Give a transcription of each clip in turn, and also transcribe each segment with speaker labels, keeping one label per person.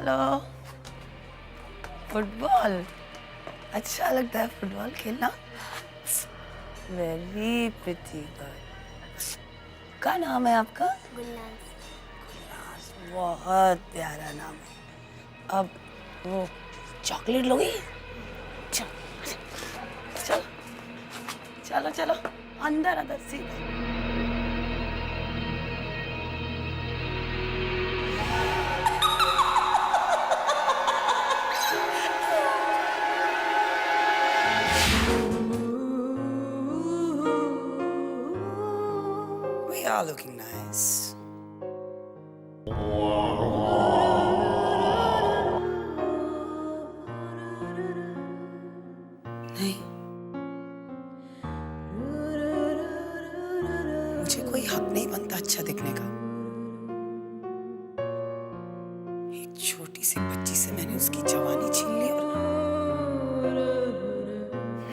Speaker 1: Hello. Football अच्छा लगता है फुटबॉल खेलना। Very pretty girl. क्या नाम है आपका?
Speaker 2: गुलनाज।
Speaker 1: गुलनाज, बहुत प्यारा नाम है। अब वो चॉकलेट लोगी? चलो चलो चलो चलो अंदर अंदर सीधे। We are looking nice. नहीं, मुझे कोई हक नहीं बनता अच्छा दिखने का। एक छोटी सी बच्ची से मैंने उसकी जवानी छीन ली और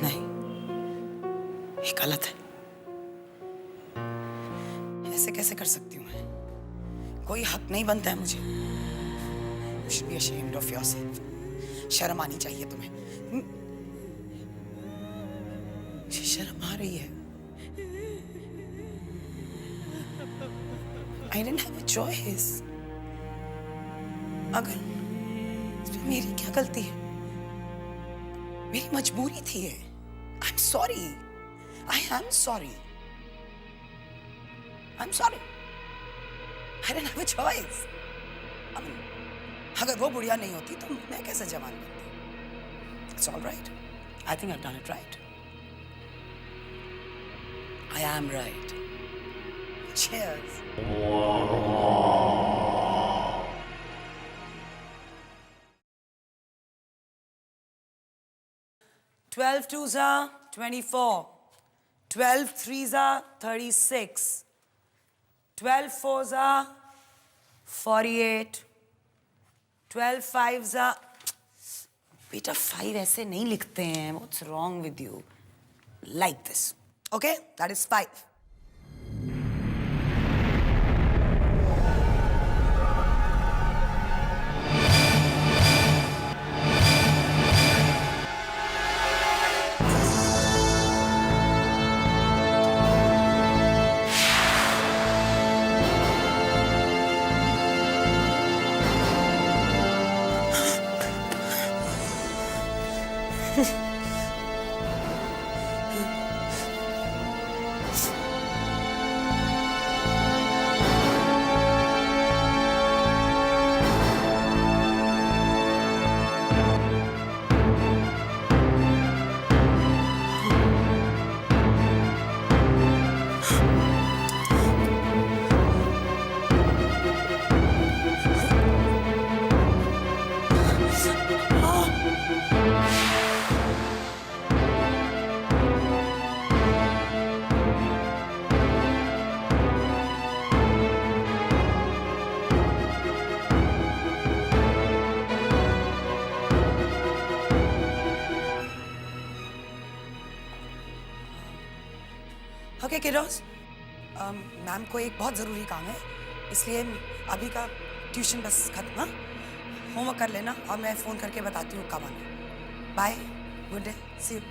Speaker 1: नहीं, ये गलत है। ऐसे कैसे कर सकती हूँ मैं? कोई हक नहीं बनता है मुझे। You should be ashamed of yourself. शर्म आनी चाहिए तुम्हें। मुझे शर्म आ रही है। I didn't have a choice. अगर इसमें मेरी क्या गलती है? मेरी मजबूरी थी ये। I'm sorry. I am sorry. I'm sorry. I didn't have a choice. अगर वो बुढ़िया नहीं होती तो मैं कैसे जवान बनती? It's all right. I think I've done it right. I am right. Cheers. Twelve twos are 24. 12 threes are 36. 12 fours are 48. 12 fives are... बेटा 5 ऐसे नहीं लिखते हैं. What's wrong with you? Like this. Okay? That is 5. Okay kiddos, ma'am को एक बहुत ज़रूरी काम है, इसलिए अभी का ट्यूशन बस खत्म। हाँ, होमवर्क कर लेना और मैं फ़ोन करके बताती हूँ कब आना। Bye, good day, see you.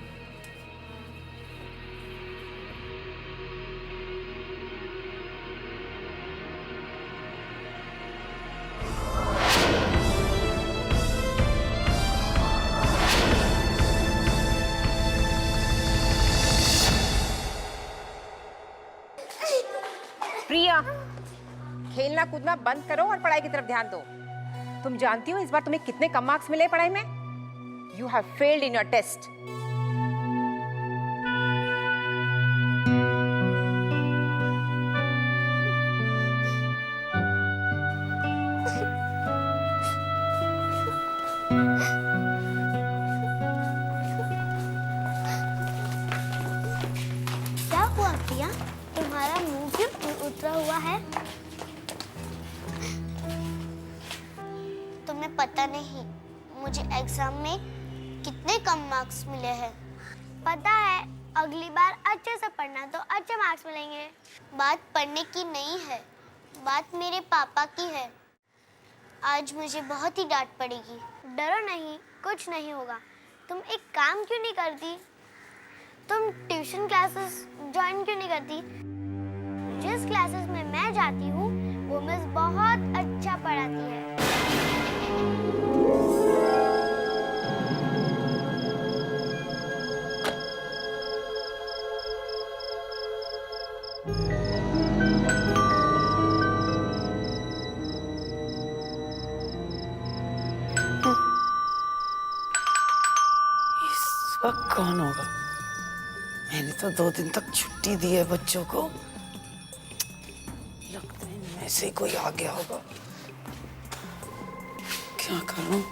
Speaker 3: Priya, खेलना कूदना बंद करो और पढ़ाई की तरफ ध्यान दो। तुम जानती हो इस बार तुम्हें कितने कम मार्क्स मिले पढ़ाई में? You have failed in your test.
Speaker 2: क्या हुआ प्रिया? तुम्हारा मुंह क्यों उतरा हुआ है? तुम्हें पता नहीं मुझे एग्जाम में कितने कम मार्क्स मिले हैं। पता है, अगली बार अच्छे से पढ़ना तो अच्छे मार्क्स मिलेंगे। बात पढ़ने की नहीं है, बात मेरे पापा की है। आज मुझे बहुत ही डांट पड़ेगी। डरो नहीं, कुछ नहीं होगा। तुम एक काम क्यों नहीं करती? तुम ट्यूशन क्लासेस ज्वाइन क्यों नहीं करती? जिस क्लासेस में मैं जाती हूँ वो मिस बहुत अच्छा पढ़ाती है।
Speaker 1: इस वक्त कौन होगा? मैंने तो 2 दिन तक छुट्टी दी है बच्चों को। लगता है इनमें से कोई आ गया होगा। क्या करूं?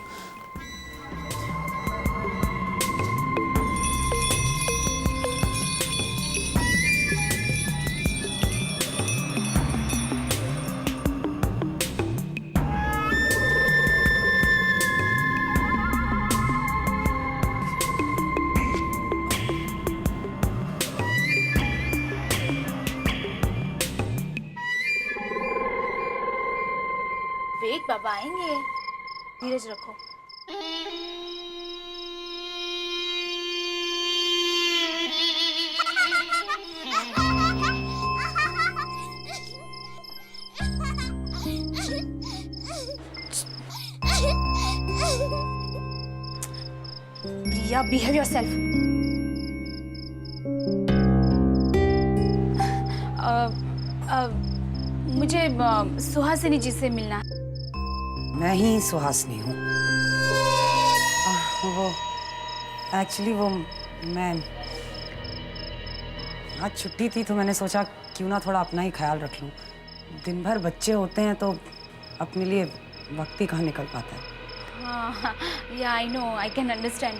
Speaker 4: वेट, बाबा आएंगे, धीरज रखो। प्रिया, बिहेव योरसेल्फ। मुझे सुहासिनी जी से मिलना।
Speaker 1: मैं ही सुहासिनी हूँ। वो एक्चुअली मैं आज छुट्टी थी तो मैंने सोचा क्यों ना थोड़ा अपना ही ख्याल रख लूँ। दिन भर बच्चे होते हैं तो अपने लिए वक्त ही कहाँ निकल पाता है।
Speaker 4: हाँ, या I know, I can understand.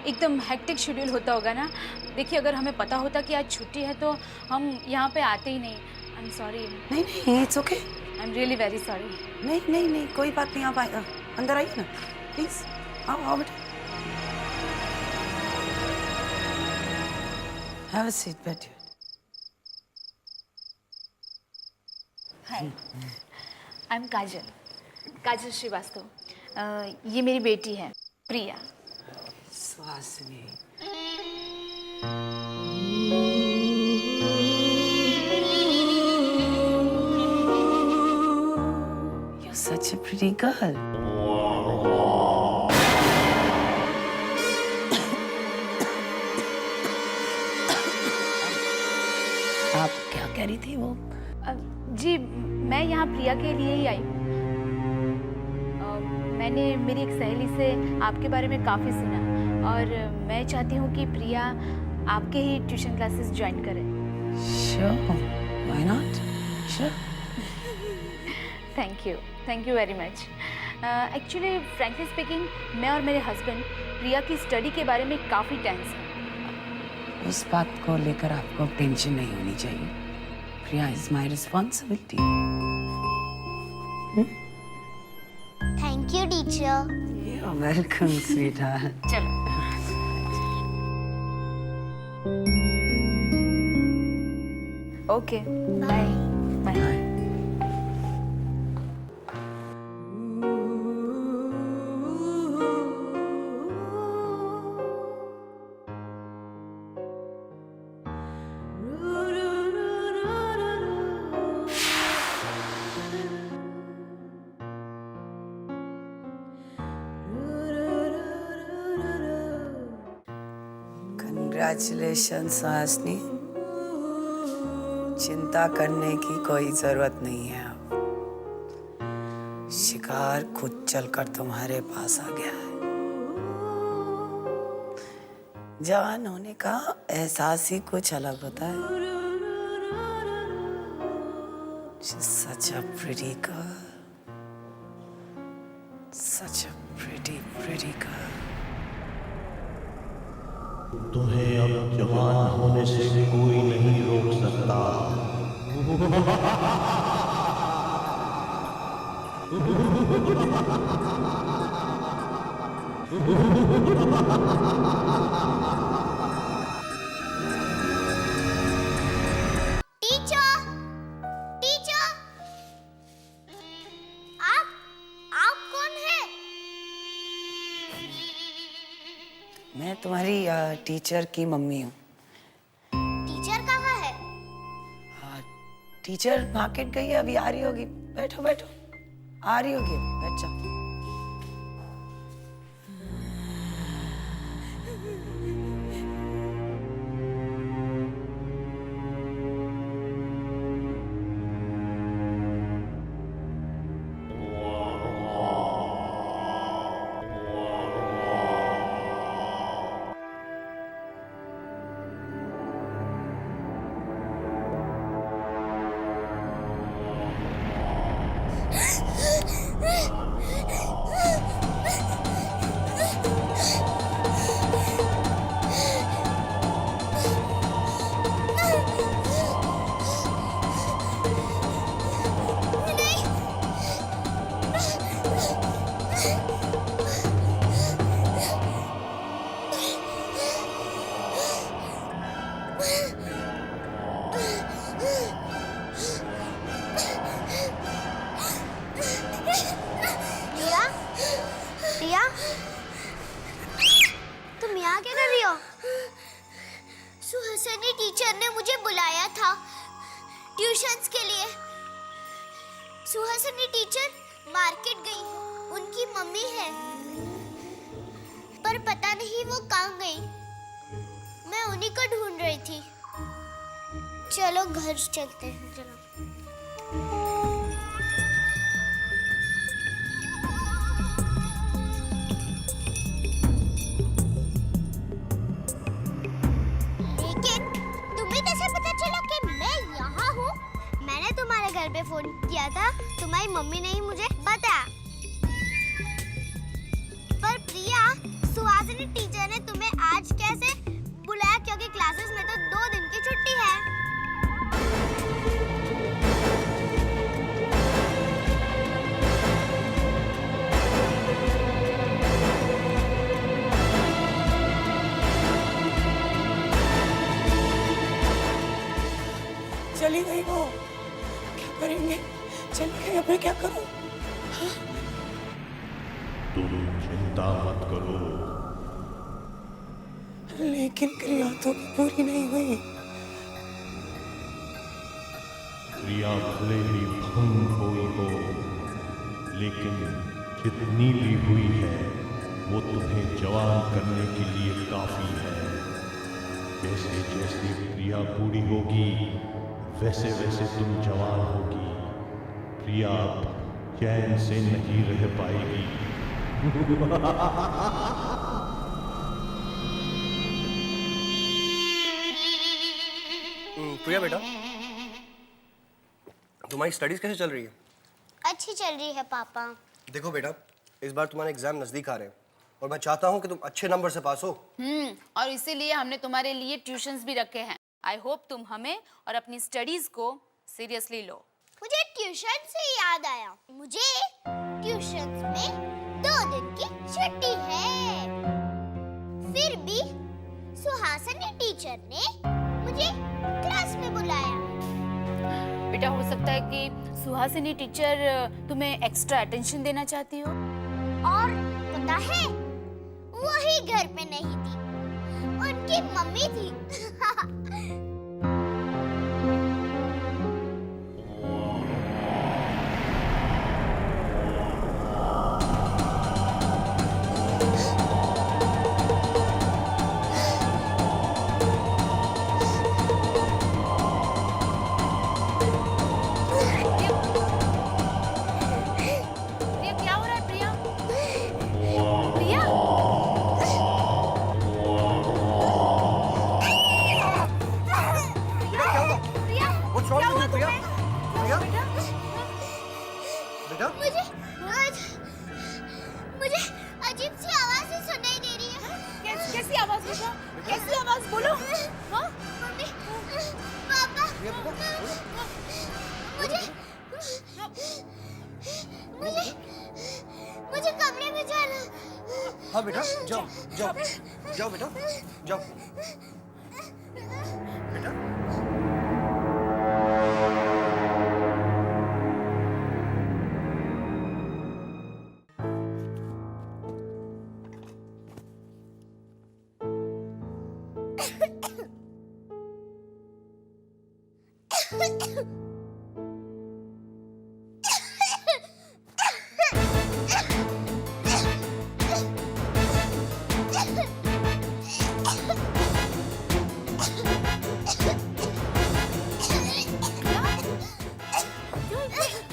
Speaker 4: एकदम हेक्टिक शेड्यूल होता होगा ना। देखिए, अगर हमें पता होता कि आज छुट्टी है तो हम यहाँ पे आते ही नहीं। आई एम सॉरी।
Speaker 1: नहीं नहीं, it's okay.
Speaker 4: I am really very sorry.
Speaker 1: नहीं नहीं नहीं, कोई बात नहीं। आप अंदर आइए ना प्लीज। आओ आओ बेटा। हैव अ सीट, बैठिए।
Speaker 4: हाय, आई एम काजल, काजल श्रीवास्तव। ये मेरी बेटी है प्रिया।
Speaker 1: Suhasini. You're such a pretty girl. आप क्या कह रही थी वो?
Speaker 4: जी, मैं यहाँ प्रिया के लिए ही आई हूँ। मैंने मेरी एक सहेली से आपके बारे में काफ़ी सुना और मैं चाहती हूँ कि प्रिया आपके ही ट्यूशन क्लासेस ज्वाइन करे।
Speaker 1: Sure, why not? Sure.
Speaker 4: Thank you very much. Actually frankly speaking, मैं और मेरे हस्बैंड प्रिया की स्टडी के बारे में काफ़ी टेंस हैं।
Speaker 1: उस बात को लेकर आपको टेंशन नहीं होनी चाहिए। Priya is my responsibility.
Speaker 2: Thank you teacher.
Speaker 1: You're welcome, sweetheart.
Speaker 4: चलो। Okay, bye bye.
Speaker 1: Congratulations, Suhasini. चिंता करने की कोई जरूरत नहीं है अब। शिकार खुद चलकर तुम्हारे पास आ गया है। जवान होने का एहसास ही कुछ अलग होता है। She's such a pretty girl. Such a pretty girl.
Speaker 5: तुम्हें अब जवान होने से कोई नहीं रोक सकता।
Speaker 2: टीचर, टीचर, आप
Speaker 1: तुम्हारी टीचर की मम्मी हूँ।
Speaker 2: टीचर कहाँ है?
Speaker 1: टीचर मार्केट गई है, अभी आ रही होगी। बैठो बैठो, आ रही होगी, बैठ जाओ।
Speaker 2: रिया, रिया, तुम यहाँ क्या कर रही हो? सुहासिनी टीचर ने मुझे बुलाया था ट्यूशंस के लिए। सुहासिनी टीचर मार्केट गई, उनकी मम्मी है, पर पता नहीं वो कहाँ गई। मैं उन्हीं को ढूंढ रही थी। चलो घर चलते हैं, चलो। लेकिन तुम्हें कैसे पता चला कि मैं यहाँ हूँ? मैंने तुम्हारे घर पे फोन किया था, तुम्हारी मम्मी ने ही मुझे बताया। पर प्रिया, सुहासिनी टीचर ने तुम्हें आज कैसे बुलाया? क्योंकि क्लासेस में तो 2 दिन की छुट्टी है।
Speaker 1: चली गई वो, क्या करेंगे? चली गई, अब मैं क्या करूं?
Speaker 5: तुम चिंता मत करो।
Speaker 1: लेकिन क्रिया तो पूरी नहीं हुई।
Speaker 5: क्रिया भले ही भंग हुई हो, लेकिन जितनी भी हुई है वो तुम्हें जवान करने के लिए काफी है। जैसे जैसे क्रिया पूरी होगी वैसे वैसे तुम जवान होगी। प्रिया अब चैन से नहीं रह पाएगी।
Speaker 6: प्रिया बेटा, तुम्हारी स्टडीज कैसे चल रही है?
Speaker 2: अच्छी चल रही है पापा।
Speaker 6: देखो बेटा, इस बार तुम्हारे एग्जाम नजदीक आ रहे हैं और मैं चाहता हूँ कि तुम अच्छे नंबर से पास हो।
Speaker 4: और इसीलिए हमने तुम्हारे लिए ट्यूशंस भी रखे हैं। आई होप तुम हमें और अपनी स्टडीज को सीरियसली लो।
Speaker 2: मुझे ट्यूशन से याद आया, मुझे ट्यूशन में 2 दिन की छुट्टी है। फिर भी सुहासिनी टीचर ने मुझे क्लास में बुलाया।
Speaker 4: बेटा, हो सकता है कि सुहासिनी टीचर तुम्हें एक्स्ट्रा अटेंशन देना चाहती हो।
Speaker 2: और पता है, वही घर पे नहीं थी, उनकी मम्मी थी।
Speaker 4: प्रिया, क्या हो रहा है? प्रिया, प्रिया, प्रिया,
Speaker 6: What's wrong with you, प्रिया? प्रिया? बेटा?
Speaker 2: मुझे अजीब सी आवाज़ें सुनाई दे रही है।
Speaker 4: कैसी आवाज बेटा? कैसी आवाज? बोलो। हाँ?
Speaker 2: मम्मी, पापा,
Speaker 6: प्रिया बेटा,
Speaker 2: मुझे मुझे मुझे कमरे में जाना।
Speaker 6: हाँ बेटा, जाओ जाओ जाओ बेटा, जाओ बेटा।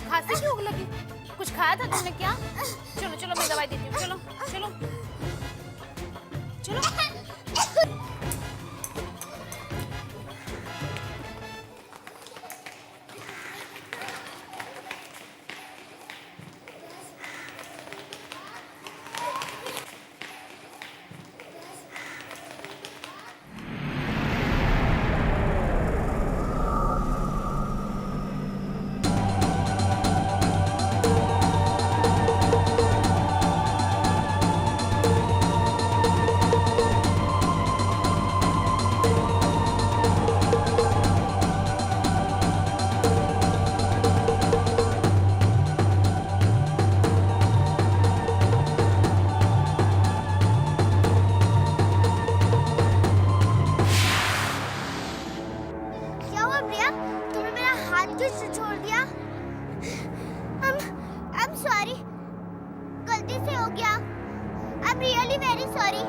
Speaker 4: खांसी क्यों लगी? कुछ खाया था तुमने क्या? चलो चलो मैं दवाई देती हूँ, चलो चलो चलो।
Speaker 2: क्या हुआ प्रिया? तुमने मेरा हाथ क्यों छोड़ दिया? I'm sorry. गलती से हो गया. I'm really very sorry.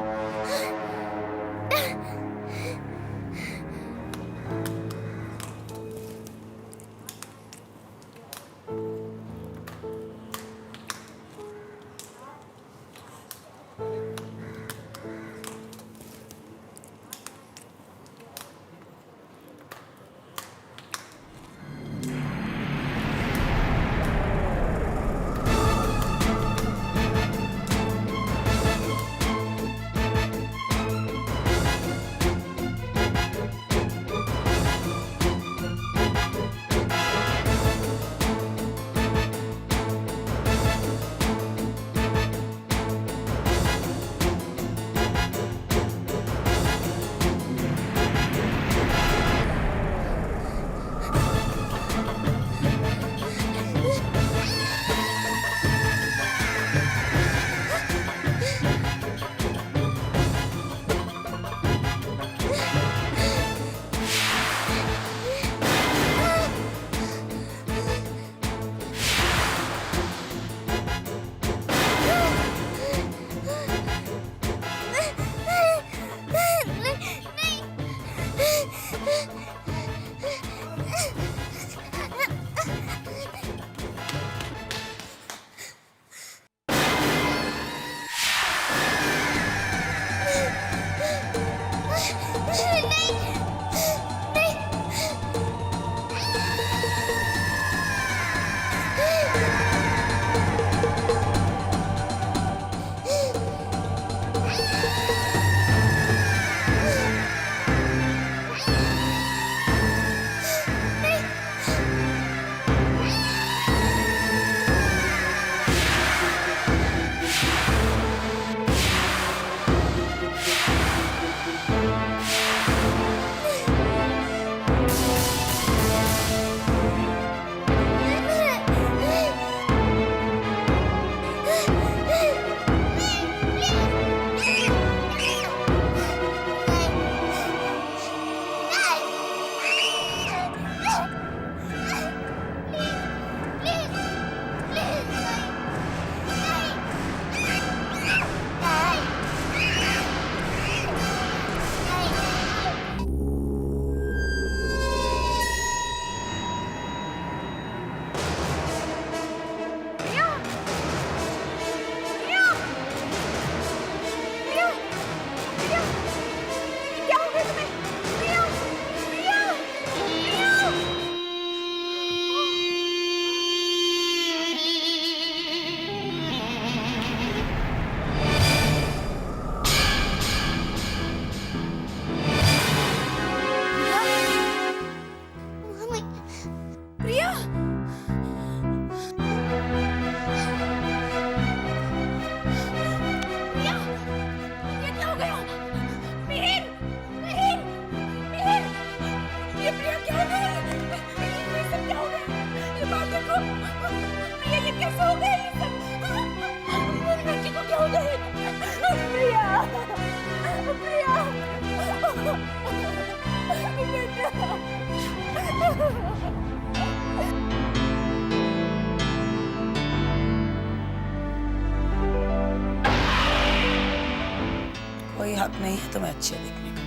Speaker 1: कोई हक नहीं है तुम्हें अच्छे दिखने का।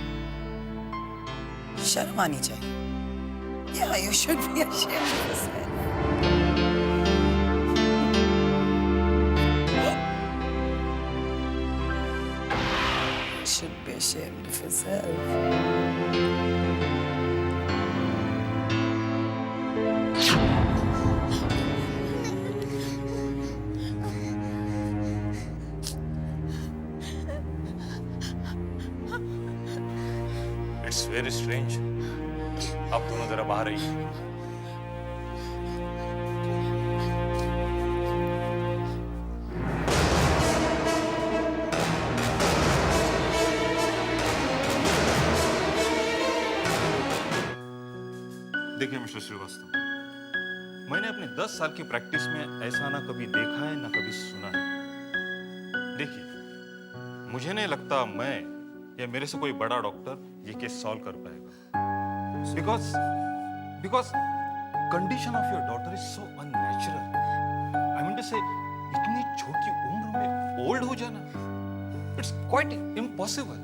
Speaker 1: शर्म आनी चाहिए। Yeah, you should be ashamed of yourself. You should be ashamed of yourself.
Speaker 7: It's very strange. आप दोनों जरा बाहर आइए। देखिए मिस्टर श्रीवास्तव, मैंने अपने 10 साल की प्रैक्टिस में ऐसा ना कभी देखा है ना कभी सुना है। देखिए, मुझे नहीं लगता मैं या मेरे से कोई बड़ा डॉक्टर ये केस सॉल्व कर पाएगा। Because condition of your daughter is so unnatural. I mean to say इतनी छोटी उम्र में ओल्ड हो जाना, इट्स क्वाइट इम्पॉसिबल।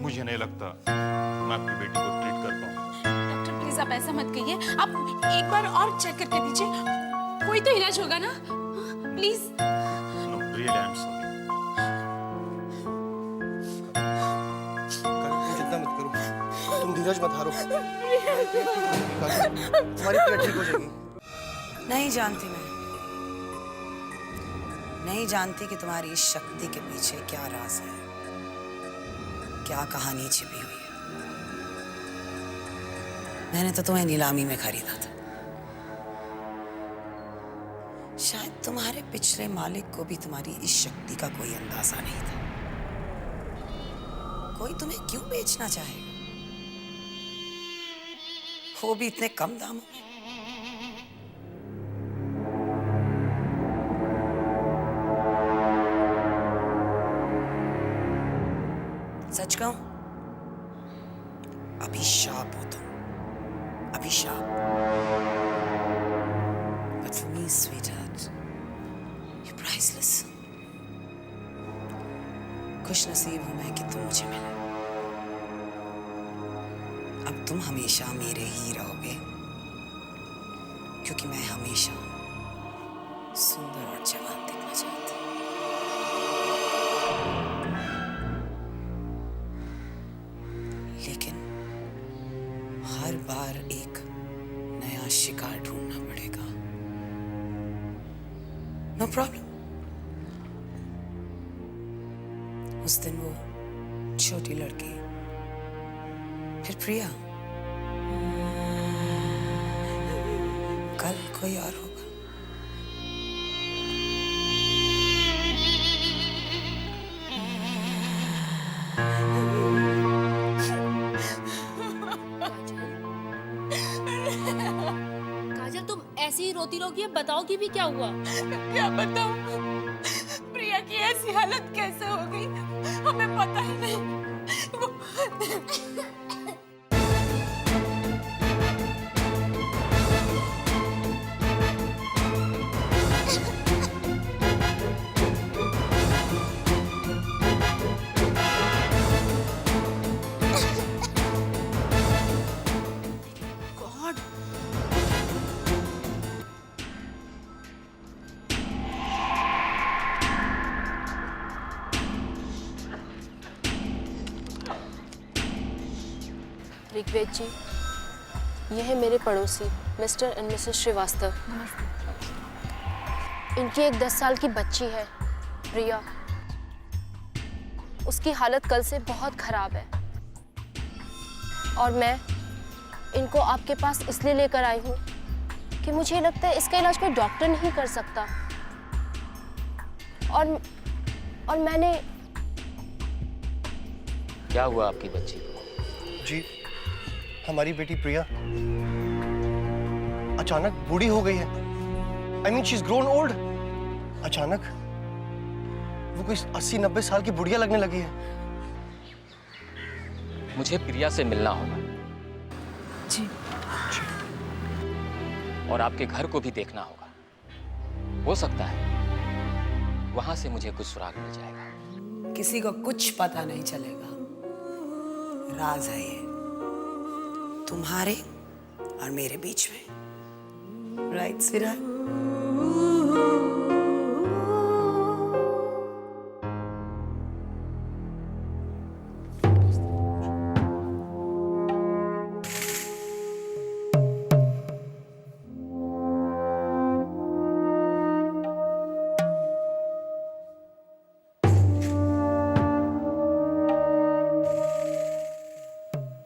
Speaker 7: मुझे नहीं लगता मैं आपकी बेटी को ट्रीट कर पाऊंगा।
Speaker 4: डॉक्टर प्लीज आप ऐसा मत कहिए, आप एक बार और चेक करके दीजिए, कोई तो इलाज होगा ना, please.
Speaker 7: No really I am sorry.
Speaker 6: चिंता मत करो, तुम धीरज मत हारो। तुम्हारी पेट ठीक हो जाएगी।
Speaker 1: नहीं जानती मैं, नहीं जानती कि तुम्हारी इस शक्ति के पीछे क्या राज है, क्या कहानी छिपी हुई है। मैंने तो तुम्हें नीलामी में खरीदा था। शायद तुम्हारे पिछले मालिक को भी तुम्हारी इस शक्ति का कोई अंदाजा नहीं था। कोई तुम्हें क्यों बेचना चाहेगा, वो भी इतने कम दामों में। सच कहूं, अभिशाप हो तुम, अभिशाप। But for me, sweetheart, you're priceless. खुश नसीब हूं मैं कि तुम मुझे मिले। अब तुम हमेशा मेरे ही रहोगे, क्योंकि मैं हमेशा सुंदर और जवान दिखना चाहती हूं। लेकिन हर बार एक नया शिकार ढूंढना पड़ेगा। No problem. उस दिन वो छोटी लड़की, फिर प्रिया, कल कोई और होगा।
Speaker 8: काजल तुम ऐसे ही रोती रहोगी, बताओगी भी क्या हुआ?
Speaker 4: क्या बताऊं, प्रिया की ऐसी हालत कैसे हो गई हमें पता ही नहीं।
Speaker 8: ऋग्वेद जी, ये है मेरे पड़ोसी मिस्टर एंड मिसेस श्रीवास्तव। इनकी एक 10 साल की बच्ची है प्रिया। उसकी हालत कल से बहुत खराब है और मैं इनको आपके पास इसलिए लेकर आई हूँ कि मुझे लगता है इसका इलाज कोई डॉक्टर नहीं कर सकता। और मैंने।
Speaker 9: क्या हुआ आपकी बच्ची को?
Speaker 6: जी, हमारी बेटी प्रिया अचानक बूढ़ी हो गई है। I mean she is grown old. अचानक वो कोई 80-90 साल की बुढ़िया लगने लगी है।
Speaker 9: मुझे प्रिया से मिलना होगा
Speaker 1: जी।
Speaker 9: और आपके घर को भी देखना होगा। हो सकता है वहां से मुझे कुछ सुराग मिल जाएगा।
Speaker 1: किसी को कुछ पता नहीं चलेगा, राज है ये तुम्हारे और मेरे बीच में। राइट सिराज?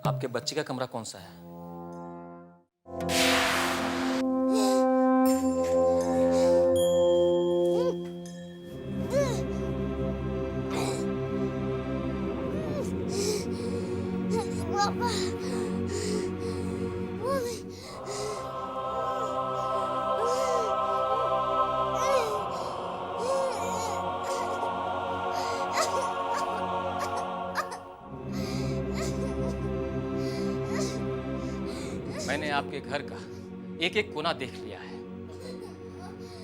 Speaker 9: आपके बच्चे का कमरा कौन सा है?
Speaker 2: पापा,
Speaker 9: मैंने आपके घर का एक एक कोना देख लिया है,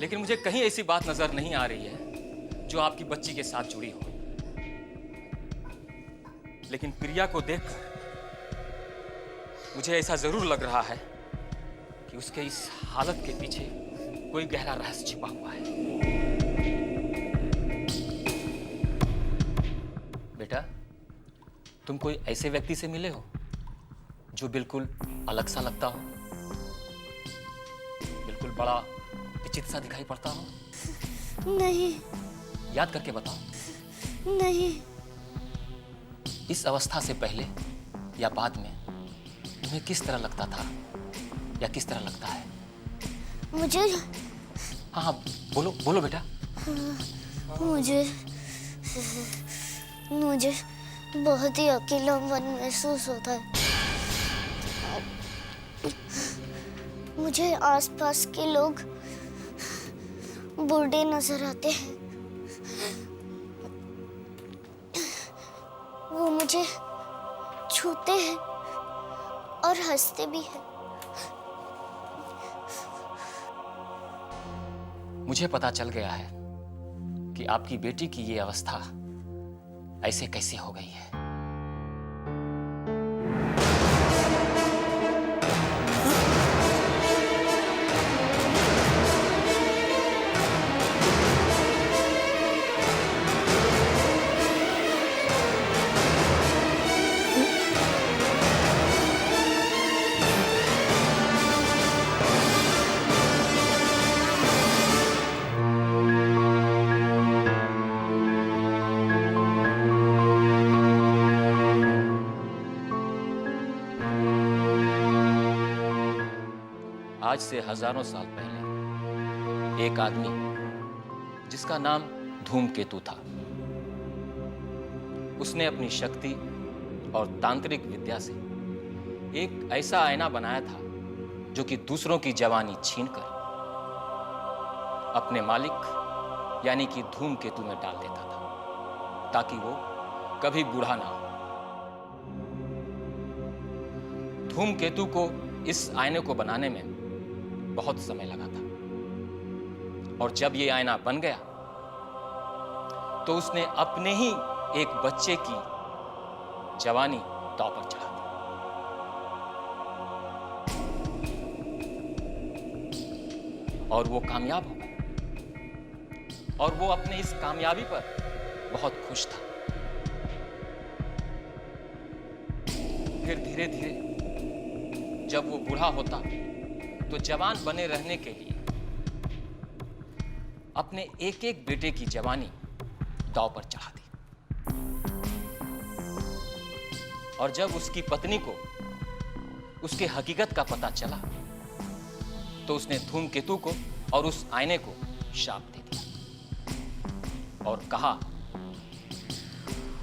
Speaker 9: लेकिन मुझे कहीं ऐसी बात नजर नहीं आ रही है जो आपकी बच्ची के साथ जुड़ी हो। लेकिन प्रिया को देखकर मुझे ऐसा जरूर लग रहा है कि उसके इस हालत के पीछे कोई गहरा रहस्य छिपा हुआ है। बेटा, तुम कोई ऐसे व्यक्ति से मिले हो जो बिल्कुल अलग सा लगता हो, बिल्कुल बड़ा विचित्र सा दिखाई पड़ता हो?
Speaker 2: नहीं।
Speaker 9: याद करके बताओ।
Speaker 2: नहीं।
Speaker 9: इस अवस्था से पहले या बाद में तुम्हें किस तरह लगता था या किस तरह लगता है?
Speaker 2: मुझे
Speaker 9: हाँ हाँ, बोलो बोलो बेटा।
Speaker 2: मुझे मुझे बहुत ही अकेलापन महसूस होता है। मुझे आसपास के लोग बूढ़े नजर आते हैं। वो मुझे छूते हैं और हंसते भी हैं।
Speaker 9: मुझे पता चल गया है कि आपकी बेटी की ये अवस्था ऐसे कैसे हो गई है। आज से हजारों साल पहले एक आदमी जिसका नाम धूमकेतु था, उसने अपनी शक्ति और तांत्रिक विद्या से एक ऐसा आईना बनाया था जो कि दूसरों की जवानी छीनकर अपने मालिक यानी कि धूमकेतु में डाल देता था ताकि वो कभी बूढ़ा ना हो। धूमकेतु को इस आईने को बनाने में बहुत समय लगा था और जब ये आईना बन गया तो उसने अपने ही एक बच्चे की जवानी दांव पर चढ़ा दी और वो कामयाब हो गया और वो अपने इस कामयाबी पर बहुत खुश था। फिर धीरे धीरे जब वो बूढ़ा होता तो जवान बने रहने के लिए अपने एक एक बेटे की जवानी दांव पर चढ़ा दी और जब उसकी पत्नी को उसके हकीकत का पता चला तो उसने धूमकेतु को और उस आईने को शाप दे दिया और कहा,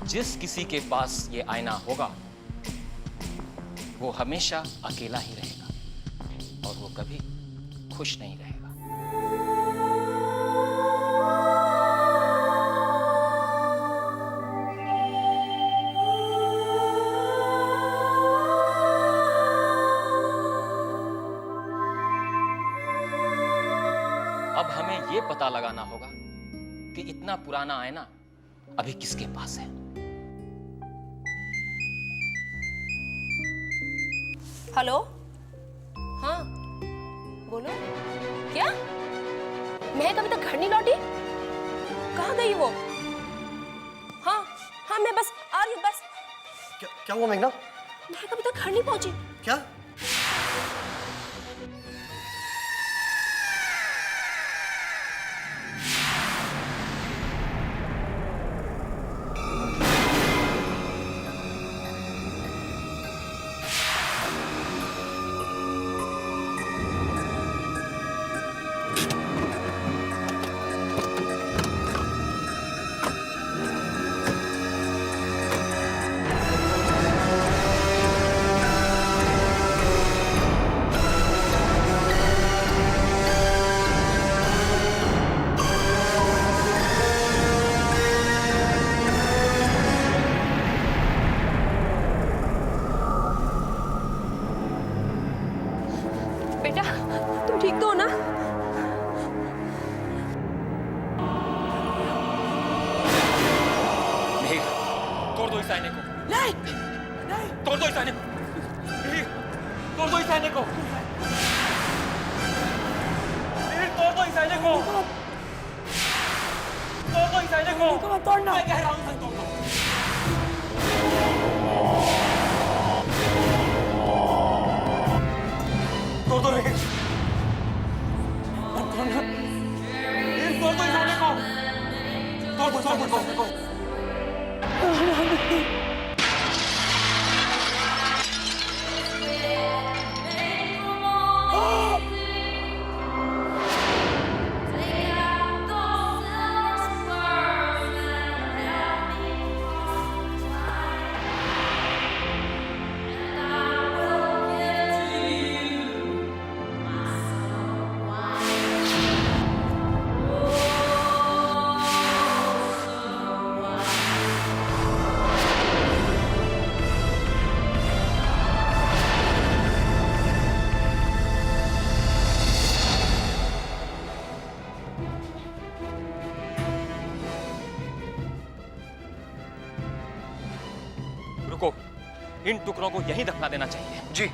Speaker 9: जिस किसी के पास ये आईना होगा वो हमेशा अकेला ही रहेगा और वो कभी खुश नहीं रहेगा। ये पता लगाना होगा कि इतना पुराना आईना अभी किसके पास है।
Speaker 8: हेलो, हाँ बोलो। क्या महक अभी तक घर नहीं लौटी? कहाँ गई वो? हाँ हाँ मैं बस आ रही हूँ बस।
Speaker 6: क्या हुआ मेघना?
Speaker 8: महक अभी तक घर नहीं पहुंची।
Speaker 6: क्या?
Speaker 8: बेटा तुम ठीक तो हो ना?
Speaker 9: नहीं, तोड़ दो इस आईने को।
Speaker 1: नहीं नहीं,
Speaker 9: तोड़ दो इस आईने को। नहीं, तोड़ दो इस आईने को। नहीं, तोड़ दो इस आईने को। तोड़ दो इस आईने को।
Speaker 1: को मत तोड़ना।
Speaker 9: मैं कह रहा हूं तोड़ दो। तोड़ दो रे। तोड़ दो इस आईने को। तोड़ दो। रुको, इन टुकड़ों को यहीं दफना देना चाहिए।
Speaker 6: जी।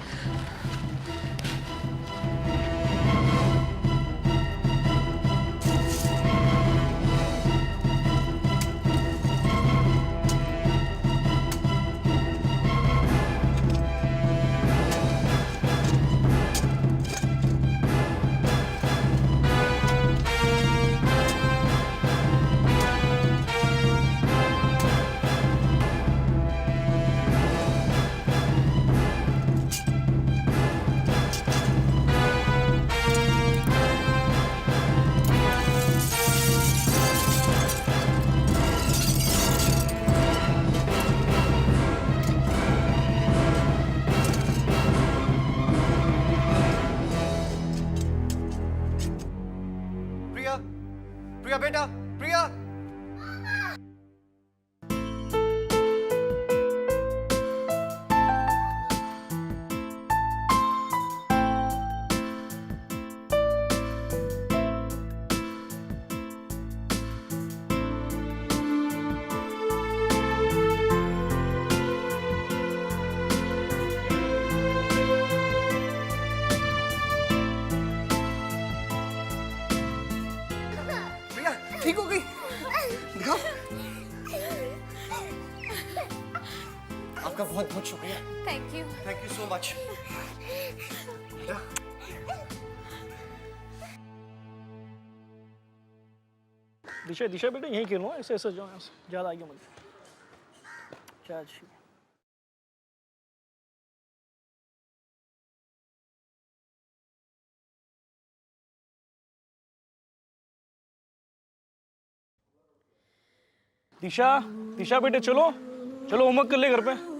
Speaker 6: प्रिया बेटा, प्रिया। ठीक हो गई? दिखाओ। आपका बहुत बहुत शुक्रिया।
Speaker 8: Thank you
Speaker 6: so much.
Speaker 10: Disha Disha बेटा यहीं खेलो, ऐसे ऐसे जाओ, यहाँ से ज़्यादा आगे मत। क्या अच्छी। दिशा दिशा बेटे चलो चलो, होमवर्क कर ले घर पे।